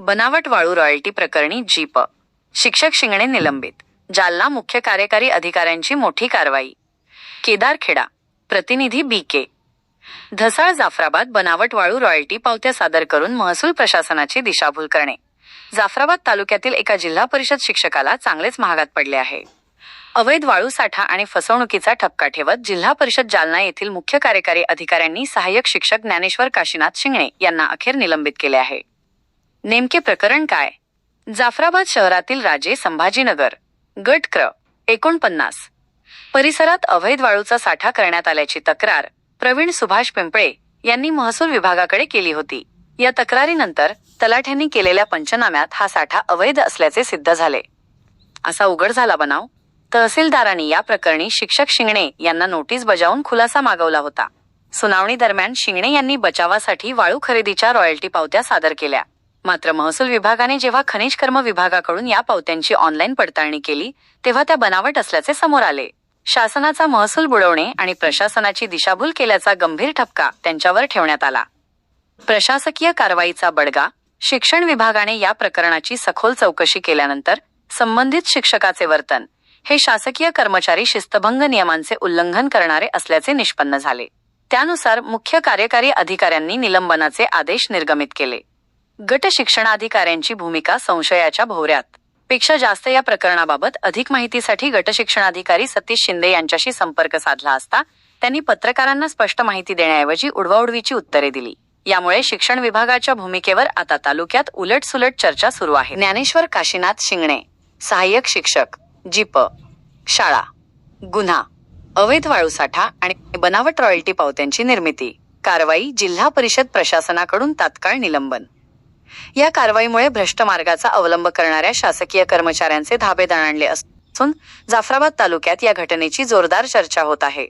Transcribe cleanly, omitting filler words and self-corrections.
बनावट वाळू रॉयल्टी प्रकरणी जीप. शिक्षक शिंगणे निलंबित. जालना मुख्य कार्यकारी अधिकाऱ्यांची मोठी कारवाई. केदारखेडा. प्रतिनिधी बी.के. धसाळ. जाफराबाद. बनावट वाळू रॉयल्टी पावत्या सादर करून महसूल प्रशासनाची दिशाभूल करणे. जाफराबाद तालुक्यातील एका जिल्हा परिषद शिक्षकाला चांगलेच महागात पडले आहे. अवैध वाळू साठा आणि फसवणुकीचा ठपका ठेवत जिल्हा परिषद जालना येथील मुख्य कार्यकारी अधिकाऱ्यांनी सहाय्यक शिक्षक ज्ञानेश्वर काशीनाथ शिंगणे यांना अखेर निलंबित केले आहे. नेमके प्रकरण काय? जाफराबाद शहरातील राजे संभाजीनगर गट क्र. 49 परिसरात अवैध वाळूचा साठा करण्यात आल्याची तक्रार प्रवीण सुभाष पिंपळे यांनी महसूल विभागाकडे केली होती. या तक्रारीनंतर तलाठ्यांनी केलेल्या पंचनाम्यात हा साठा अवैध असल्याचे सिद्ध झाले. असा उघड झाला बनाव. तहसीलदारांनी या प्रकरणी शिक्षक शिंगणे यांना नोटीस बजावून खुलासा मागवला होता. सुनावणी दरम्यान शिंगणे यांनी बचावासाठी वाळू खरेदीच्या रॉयल्टी पावत्या सादर केल्या. मात्र महसूल विभागाने जेव्हा खनिज कर्म विभागाकडून या पावत्यांची ऑनलाईन पडताळणी केली तेव्हा त्या बनावट असल्याचे समोर आले. शासनाचा महसूल बुडवणे आणि प्रशासनाची दिशाभूल केल्याचा गंभीर ठपका त्यांच्यावर ठेवण्यात आला. प्रशासकीय कारवाईचा बडगा. शिक्षण विभागाने या प्रकरणाची सखोल चौकशी केल्यानंतर संबंधित शिक्षकाचे वर्तन हे शासकीय कर्मचारी शिस्तभंग नियमांचे उल्लंघन करणारे असल्याचे निष्पन्न झाले. त्यानुसार मुख्य कार्यकारी अधिकाऱ्यांनी निलंबनाचे आदेश निर्गमित केले. गट शिक्षणाधिकाऱ्यांची भूमिका संशयाच्या भोवऱ्यात. पेक्षा जास्त या प्रकरणाबाबत अधिक माहितीसाठी गट शिक्षणाधिकारी सतीश शिंदे यांच्याशी संपर्क साधला असता त्यांनी पत्रकारांना स्पष्ट माहिती देण्याऐवजी उडवाउडवीची उत्तरे दिली. यामुळे शिक्षण विभागाच्या भूमिकेवर आता तालुक्यात उलटसुलट चर्चा सुरू आहे. ज्ञानेश्वर काशीनाथ शिंगणे, सहाय्यक शिक्षक, जीप. शाळा. गुन्हा. अवैध वाळूसाठा आणि बनावट रॉयल्टी पावत्यांची निर्मिती. कारवाई. जिल्हा परिषद प्रशासनाकडून तात्काळ निलंबन. या कारवाईमुळे भ्रष्ट मार्गाचा अवलंब करणाऱ्या शासकीय कर्मचाऱ्यांचे धाबे दणाणले असून जाफराबाद तालुक्यात या घटनेची जोरदार चर्चा होत आहे.